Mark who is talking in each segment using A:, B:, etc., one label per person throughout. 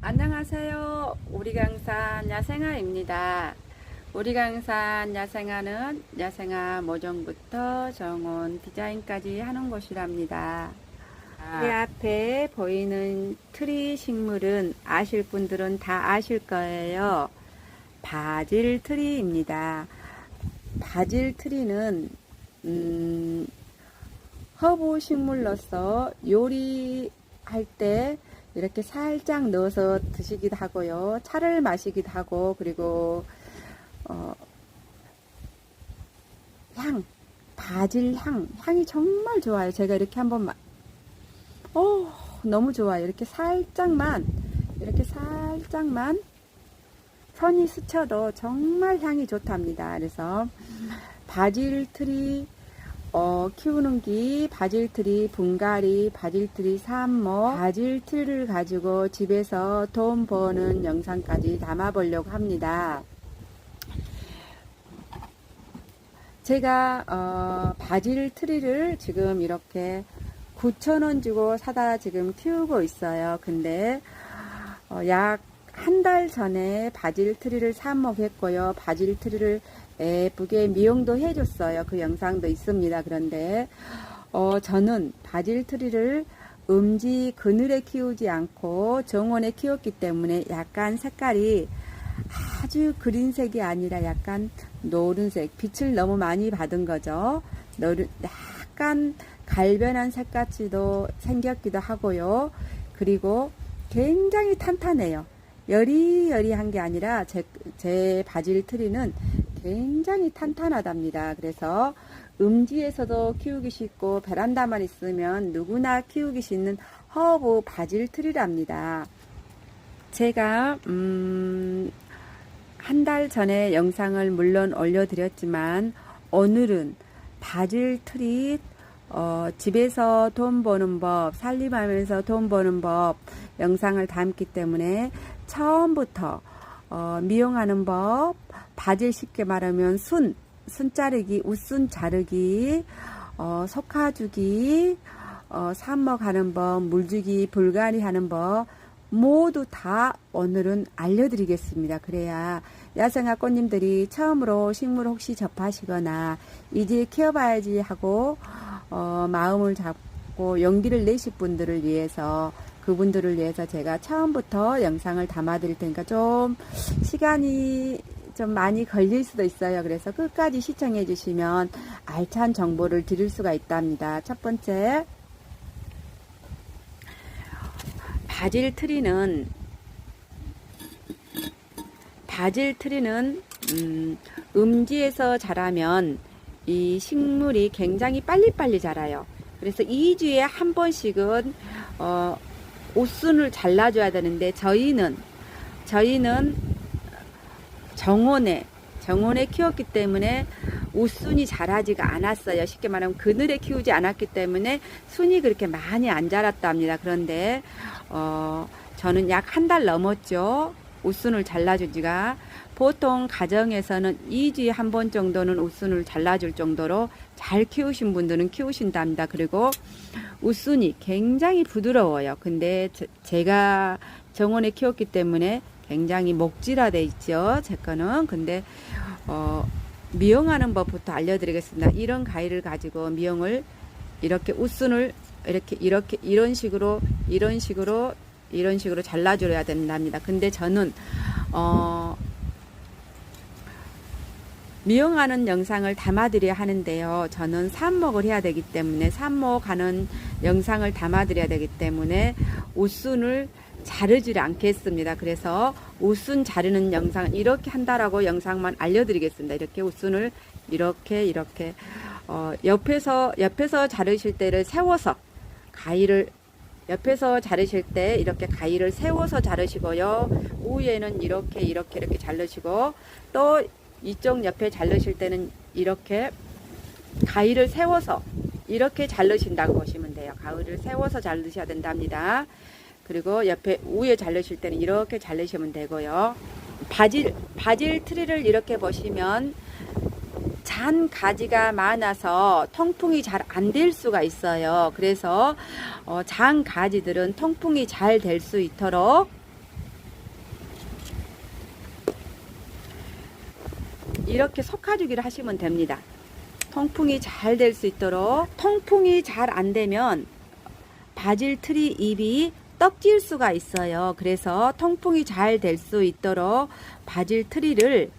A: 안녕하세요. 우리강산 야생아입니다. 우리강산 야생아는 야생아 모종부터 정원 디자인까지 하는 곳이랍니다. 제 앞에 보이는 트리 식물은 아실 분들은 다 아실 거예요. 바질 트리입니다. 바질 트리는 허브 식물로서 요리할 때 이렇게 살짝 넣어서 드시기도 하고요. 차를 마시기도 하고, 그리고 바질 향이 정말 좋아요. 제가 이렇게 한번 너무 좋아요. 이렇게 살짝만 손이 스쳐도 정말 향이 좋답니다. 그래서 바질 트리 키우는 기 바질트리 분갈이, 바질트리 산모, 바질트리를 가지고 집에서 돈 버는 영상까지 담아 보려고 합니다. 제가 바질트리를 지금 이렇게 9,000원 주고 사다 지금 키우고 있어요. 근데 약 한 달 전에 바질트리를 삽목했고요. 바질트리를 예쁘게 미용도 해줬어요. 그 영상도 있습니다. 그런데 저는 바질트리를 음지 그늘에 키우지 않고 정원에 키웠기 때문에 약간 색깔이 아주 그린색이 아니라 약간 노른색, 빛을 너무 많이 받은 거죠. 약간 갈변한 색같이도 생겼기도 하고요. 그리고 굉장히 탄탄해요. 여리여리한 게 아니라 제 바질 트리는 굉장히 탄탄하답니다. 그래서 음지에서도 키우기 쉽고 베란다만 있으면 누구나 키우기 쉽는 허브 바질 트리랍니다. 제가 한 달 전에 영상을 물론 올려드렸지만 오늘은 바질 트리 집에서 돈 버는 법, 살림하면서 돈 버는 법 영상을 담기 때문에 처음부터 미용하는 법, 바질 쉽게 말하면 순 자르기, 웃순 자르기, 속아주기, 삽목하는 법, 물주기, 불가리 하는 법 모두 다 오늘은 알려드리겠습니다. 그래야 야생화 꽃님들이 처음으로 식물 혹시 접하시거나 이제 키워봐야지 하고 마음을 잡고 용기를 내실 분들을 위해서, 그분들을 위해서 제가 처음부터 영상을 담아 드릴 테니까 좀 시간이 좀 많이 걸릴 수도 있어요. 그래서 끝까지 시청해 주시면 알찬 정보를 드릴 수가 있답니다. 첫 번째, 바질 트리는 음지에서 자라면 이 식물이 굉장히 빨리빨리 자라요. 그래서 2주에 한 번씩은 옷순을 잘라줘야 되는데 저희는 정원에 키웠기 때문에 옷순이 자라지가 않았어요. 쉽게 말하면 그늘에 키우지 않았기 때문에 순이 그렇게 많이 안 자랐답니다. 그런데 저는 약 한 달 넘었죠. 옷순을 잘라준 지가. 보통 가정에서는 2주에 한 번 정도는 옷순을 잘라줄 정도로 잘 키우신 분들은 키우신답니다. 그리고 옷순이 굉장히 부드러워요. 근데 제가 정원에 키웠기 때문에 굉장히 목질화돼 있죠. 제 거는. 근데 미용하는 법부터 알려드리겠습니다. 이런 가위를 가지고 미용을 이렇게 웃순을 이런 식으로 잘라줘야 된답니다. 근데 저는 미용하는 영상을 담아드려야 하는데요. 저는 삽목을 해야 되기 때문에 삽목하는 영상을 담아드려야 되기 때문에 옷순을 자르지를 않겠습니다. 그래서 옷순 자르는 영상 이렇게 한다라고 영상만 알려드리겠습니다. 이렇게 옷순을 이렇게 옆에서 자르실 때를 세워서 옆에서 자르실 때 이렇게 가위를 세워서 자르시고요. 위에는 이렇게 자르시고, 또 이쪽 옆에 자르실 때는 이렇게 가위를 세워서 이렇게 자르신다고 보시면 돼요. 가위를 세워서 자르셔야 된답니다. 그리고 위에 자르실 때는 이렇게 자르시면 되고요. 바질 트리를 이렇게 보시면 잔 가지가 많아서 통풍이 잘 안 될 수가 있어요. 그래서 잔 가지들은 통풍이 잘 될 수 있도록 이렇게 솎아주기를 하시면 됩니다. 통풍이 잘 될 수 있도록. 통풍이 잘 안 되면 바질 트리 잎이 떡질 수가 있어요. 그래서 통풍이 잘 될 수 있도록 바질 트리를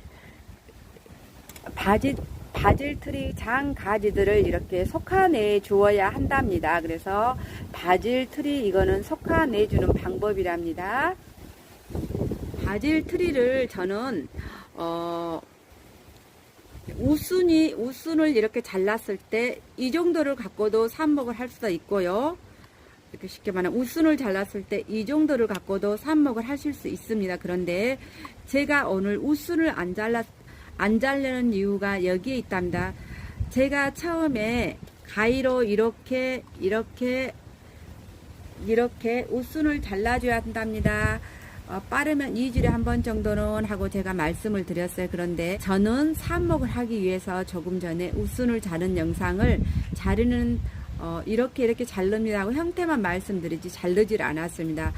A: 바질 트리 장 가지들을 이렇게 솎아내 주어야 한답니다. 그래서 바질 트리 이거는 솎아내 주는 방법이랍니다. 바질 트리를 저는 우순을 이렇게 잘랐을 때 이 정도를 갖고도 삽목을 할 수도 있고요. 이렇게 쉽게 말하면 우순을 잘랐을 때 이 정도를 갖고도 삽목을 하실 수 있습니다. 그런데 제가 오늘 우순을 안 자르는 이유가 여기에 있답니다. 제가 처음에 가위로 이렇게 우순을 잘라줘야 한답니다. 빠르면 2주일에 한 번 정도는 하고 제가 말씀을 드렸어요. 그런데 저는 삽목을 하기 위해서 조금 전에 우순을 자른 영상을 자르는 이렇게 자릅니다 하고 형태만 말씀드리지 자르질 않았습니다.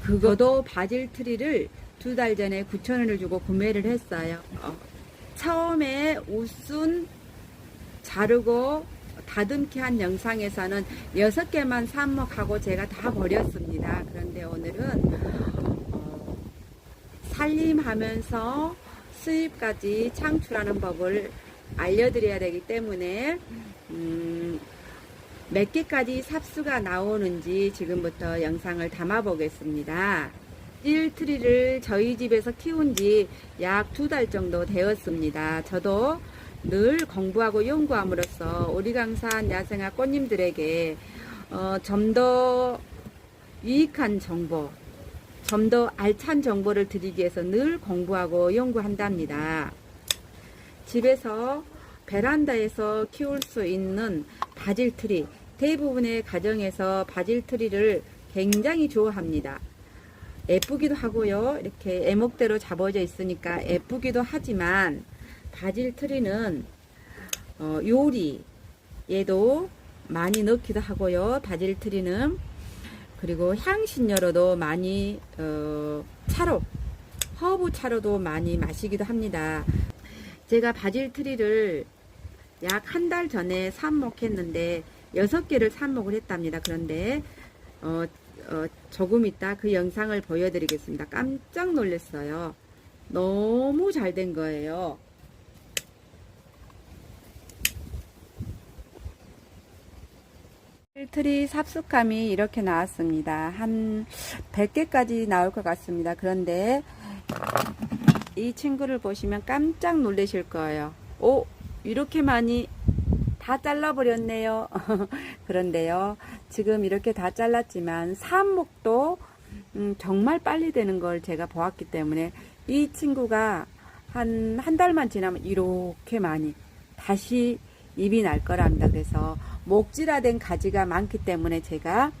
A: 그것도 바질 트리를 2달 전에 9,000원을 주고 구매를 했어요. 처음에 우순 자르고 다듬기 한 영상에서는 6개만 삽목하고 제가 다 버렸습니다. 그런데 오늘은 살림하면서 수입까지 창출하는 법을 알려드려야 되기 때문에 몇 개까지 삽수가 나오는지 지금부터 영상을 담아 보겠습니다. 바질 트리를 저희 집에서 키운 지 약 2달 정도 되었습니다. 저도 늘 공부하고 연구함으로써 오리강산 야생화 꽃님들에게 좀 더 유익한 정보, 좀 더 알찬 정보를 드리기 위해서 늘 공부하고 연구한답니다. 집에서 베란다에서 키울 수 있는 바질 트리, 대부분의 가정에서 바질 트리를 굉장히 좋아합니다. 예쁘기도 하고요. 이렇게 애목대로 잡아져 있으니까 예쁘기도 하지만 바질 트리는 요리에도 많이 넣기도 하고요. 바질 트리는 그리고 향신료로도 많이 차로, 허브 차로도 많이 마시기도 합니다. 제가 바질 트리를 약 한 달 전에 삽목했는데 6개를 삽목을 했답니다. 그런데 조금 이따 그 영상을 보여드리겠습니다. 깜짝 놀랐어요. 너무 잘 된 거예요. 트리 삽수감이 이렇게 나왔습니다. 한 100개까지 나올 것 같습니다. 그런데 이 친구를 보시면 깜짝 놀라실 거예요. 오, 이렇게 많이 다 잘라버렸네요. 그런데요, 지금 이렇게 다 잘랐지만 삽목도 정말 빨리 되는 걸 제가 보았기 때문에 이 친구가 한 달만 지나면 이렇게 많이 다시 잎이 날 거랍니다. 그래서 목질화된 가지가 많기 때문에 제가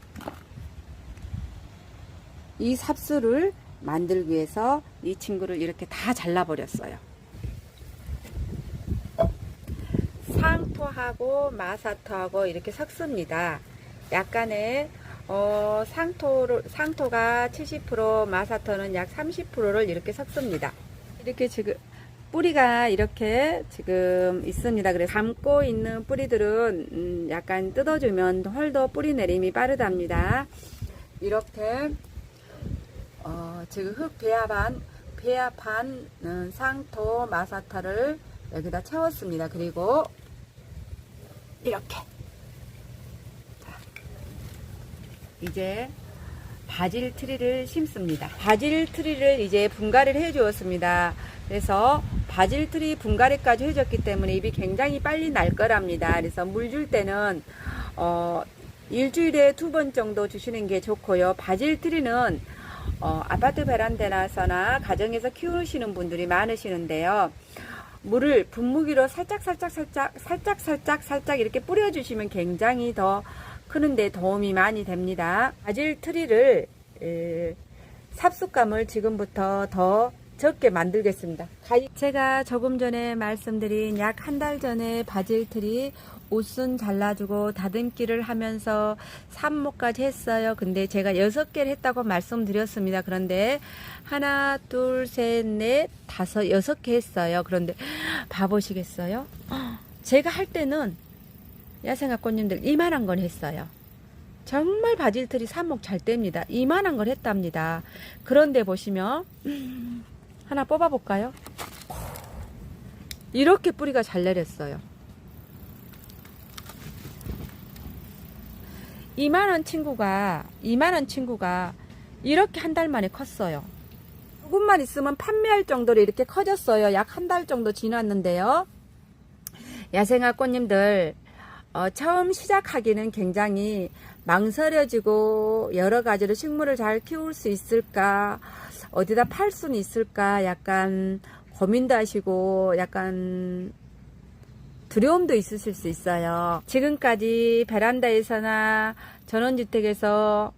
A: 이 삽수를 만들기 위해서 이 친구를 이렇게 다 잘라버렸어요. 상토하고 마사토하고 이렇게 섞습니다. 약간의 상토가 70%, 마사토는 약 30%를 이렇게 섞습니다. 이렇게 지금 뿌리가 이렇게 지금 있습니다. 그래서 감고 있는 뿌리들은 약간 뜯어주면 훨더 뿌리 내림이 빠르답니다. 이렇게 지금 흙 배합한 상토 마사토를 여기다 채웠습니다. 그리고 이렇게 자, 이제 바질 트리를 심습니다. 바질 트리를 이제 분갈이를 해 주었습니다. 그래서 바질 트리 분갈이까지 해줬기 때문에 잎이 굉장히 빨리 날 거랍니다. 그래서 물 줄 때는 일주일에 2번 정도 주시는 게 좋고요. 바질 트리는 아파트 베란다나 가정에서 키우시는 분들이 많으시는데요. 물을 분무기로 살짝 이렇게 뿌려주시면 굉장히 더 크는데 도움이 많이 됩니다. 바질 트리를 삽수감을 지금부터 더 적게 만들겠습니다. 제가 조금 전에 말씀드린 약 한 달 전에 바질틀이 옷순 잘라주고 다듬기를 하면서 삽목까지 했어요. 근데 제가 6개를 했다고 말씀드렸습니다. 그런데 하나, 둘, 셋, 넷, 다섯, 6개 했어요. 그런데 봐보시겠어요? 제가 할 때는 야생화 꽃님들 이만한 건 했어요. 정말 바질틀이 삽목 잘 뗍니다. 이만한 걸 했답니다. 그런데 보시면 하나 뽑아볼까요? 이렇게 뿌리가 잘 내렸어요. 이만한 친구가 이렇게 한 달 만에 컸어요. 조금만 있으면 판매할 정도로 이렇게 커졌어요. 약 한 달 정도 지났는데요. 야생화 꽃님들 처음 시작하기는 굉장히 망설여지고 여러 가지로 식물을 잘 키울 수 있을까, 어디다 팔 수는 있을까 약간 고민도 하시고 약간 두려움도 있으실 수 있어요. 지금까지 베란다에서나 전원주택에서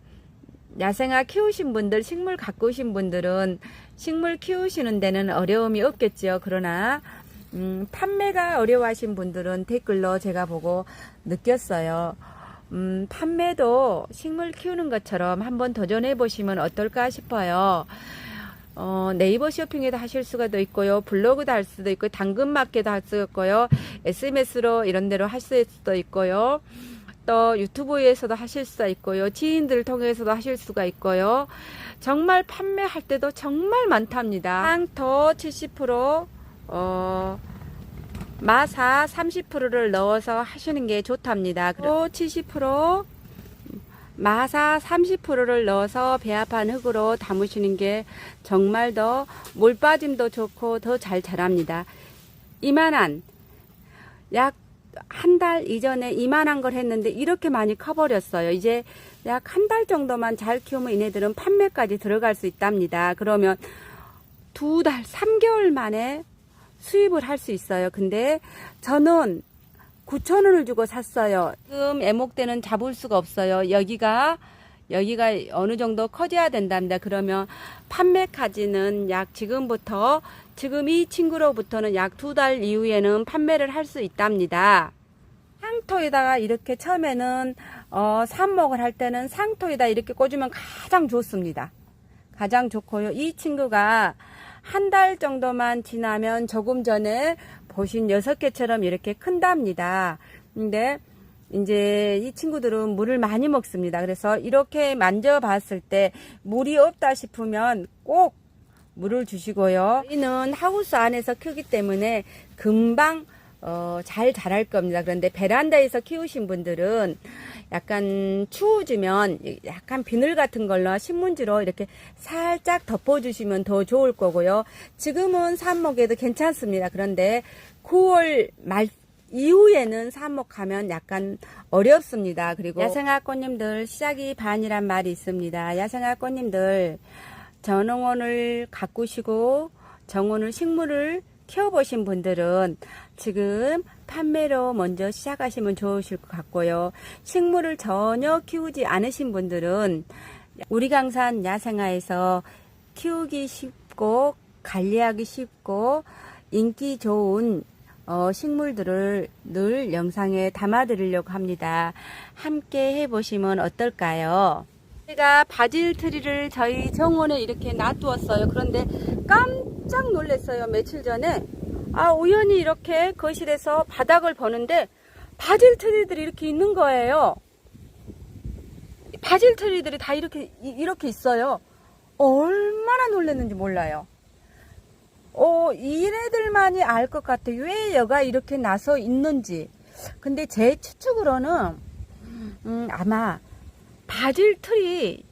A: 야생화 키우신 분들, 식물 가꾸신 분들은 식물 키우시는 데는 어려움이 없겠죠. 그러나 판매가 어려워하신 분들은 댓글로 제가 보고 느꼈어요. 판매도 식물 키우는 것처럼 한번 도전해 보시면 어떨까 싶어요. 네이버 쇼핑에도 하실 수가 있고요. 블로그도 할 수도 있고, 당근마켓도 할 수도 있고요. SMS로 이런 데로 하실 수도 있고요. 또 유튜브에서도 하실 수가 있고요. 지인들을 통해서도 하실 수가 있고요. 정말 판매할 때도 정말 많답니다. 황토 70%, 마사 30%를 넣어서 하시는 게 좋답니다. 그리고 70%, 마사 30%를 넣어서 배합한 흙으로 담으시는 게 정말 더 물 빠짐도 좋고 더 잘 자랍니다. 이만한, 약 한 달 이전에 이만한 걸 했는데 이렇게 많이 커버렸어요. 이제 약 한 달 정도만 잘 키우면 얘네들은 판매까지 들어갈 수 있답니다. 그러면 2달, 3개월 만에 수입을 할 수 있어요. 근데 저는 9,000원을 주고 샀어요. 지금 애목대는 잡을 수가 없어요. 여기가 어느 정도 커져야 된답니다. 그러면 판매까지는 약 지금부터, 지금 이 친구로부터는 약 2달 이후에는 판매를 할 수 있답니다. 상토에다가 이렇게 처음에는 삽목을 할 때는 상토에다 이렇게 꽂으면 가장 좋습니다. 가장 좋고요. 이 친구가 한 달 정도만 지나면 조금 전에 보신 6개처럼 이렇게 큰답니다. 근데 이제 이 친구들은 물을 많이 먹습니다. 그래서 이렇게 만져봤을 때 물이 없다 싶으면 꼭 물을 주시고요. 저희는 하우스 안에서 크기 때문에 금방 잘 자랄 겁니다. 그런데 베란다에서 키우신 분들은 약간 추워지면 약간 비늘 같은 걸로 신문지로 이렇게 살짝 덮어주시면 더 좋을 거고요. 지금은 삽목에도 괜찮습니다. 그런데 9월 말 이후에는 삽목하면 약간 어렵습니다. 그리고 야생화 꽃님들 시작이 반이란 말이 있습니다. 야생화 꽃님들 전원을 가꾸시고 정원을 식물을 키워보신 분들은 지금 판매로 먼저 시작하시면 좋으실 것 같고요. 식물을 전혀 키우지 않으신 분들은 우리 강산 야생화에서 키우기 쉽고 관리하기 쉽고 인기 좋은 식물들을 늘 영상에 담아 드리려고 합니다. 함께 해보시면 어떨까요? 제가 바질 트리를 저희 정원에 이렇게 놔두었어요. 그런데 깜짝 놀랐어요. 며칠 전에 우연히 이렇게 거실에서 바닥을 보는데 바질 트리들이 이렇게 있는 거예요. 바질 트리들이 다 이렇게 있어요. 얼마나 놀랐는지 몰라요. 이래들만이 알 것 같아요. 왜 여가 이렇게 나서 있는지. 근데 제 추측으로는 아마 바질 트리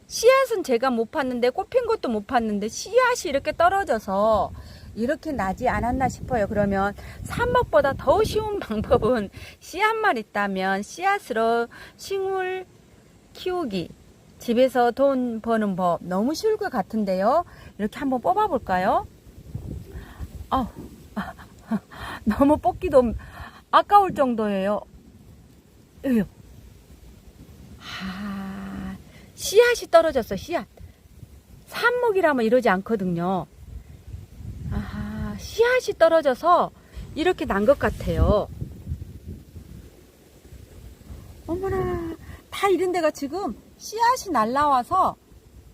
A: 씨앗은 제가 못 봤는데, 꽃핀 것도 못 봤는데 씨앗이 이렇게 떨어져서 이렇게 나지 않았나 싶어요. 그러면 삽목보다 더 쉬운 방법은 씨앗만 있다면 씨앗으로 식물 키우기, 집에서 돈 버는 법 너무 쉬울 것 같은데요. 이렇게 한번 뽑아 볼까요? 너무 뽑기도 아까울 정도예요. 씨앗이 떨어졌어. 씨앗. 삽목이라면 이러지 않거든요. 씨앗이 떨어져서 이렇게 난 것 같아요. 어머나, 다 이런 데가 지금 씨앗이 날라와서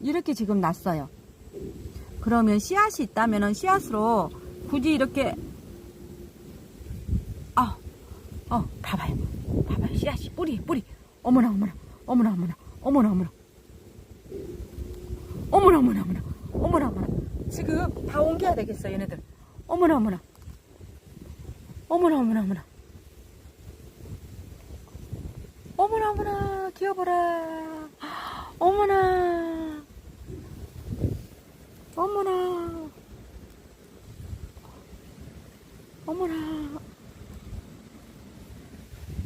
A: 이렇게 지금 났어요. 그러면 씨앗이 있다면은 씨앗으로 굳이 이렇게 봐봐요. 봐봐요. 씨앗이 뿌리. 어머나. 지금 다 옮겨야 되겠어, 얘네들. 어머나. 귀여워라.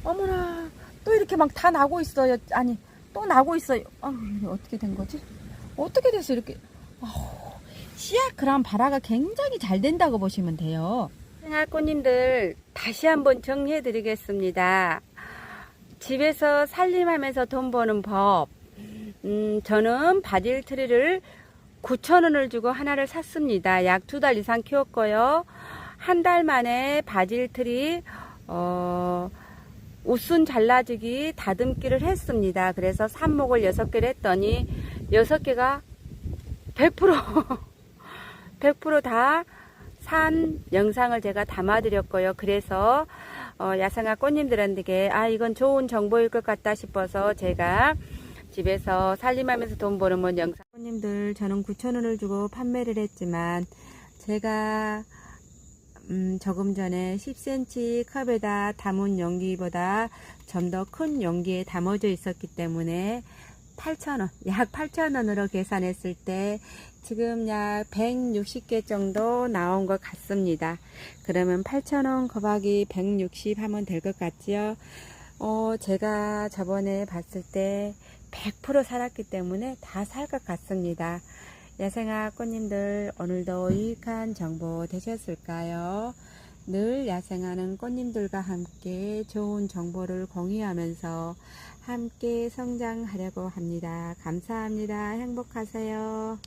A: 어머나. 또 이렇게 막 다 나고 있어요. 아니, 또 나고 있어요. 어떻게 된 거지? 어떻게 돼서 이렇게. 씨앗 그람 발화가 굉장히 잘 된다고 보시면 돼요. 생활꽃님들 다시 한번 정리해 드리겠습니다. 집에서 살림하면서 돈 버는 법. 저는 바질 트리를 9,000원을 주고 하나를 샀습니다. 약 2달 이상 키웠고요. 한 달 만에 바질 트리 웃순 잘라주기 다듬기를 했습니다. 그래서 삽목을 6개를 했더니 6개가 100% 다 산 영상을 제가 담아드렸고요. 그래서 야생화 꽃님들한테 이건 좋은 정보일 것 같다 싶어서 제가 집에서 살림하면서 돈 버는 영상. 꽃님들, 저는 9,000원을 주고 판매를 했지만 제가 조금 전에 10cm 컵에다 담은 용기보다 좀 더 큰 용기에 담아져 있었기 때문에 8,000원, 약 8,000원으로 계산했을 때 지금 약 160개 정도 나온 것 같습니다. 그러면 8,000원 곱하기 160 하면 될 것 같지요? 제가 저번에 봤을 때 100% 살았기 때문에 다 살 것 같습니다. 야생화 꽃님들, 오늘도 유익한 정보 되셨을까요? 늘 야생화는 꽃님들과 함께 좋은 정보를 공유하면서 함께 성장하려고 합니다. 감사합니다. 행복하세요.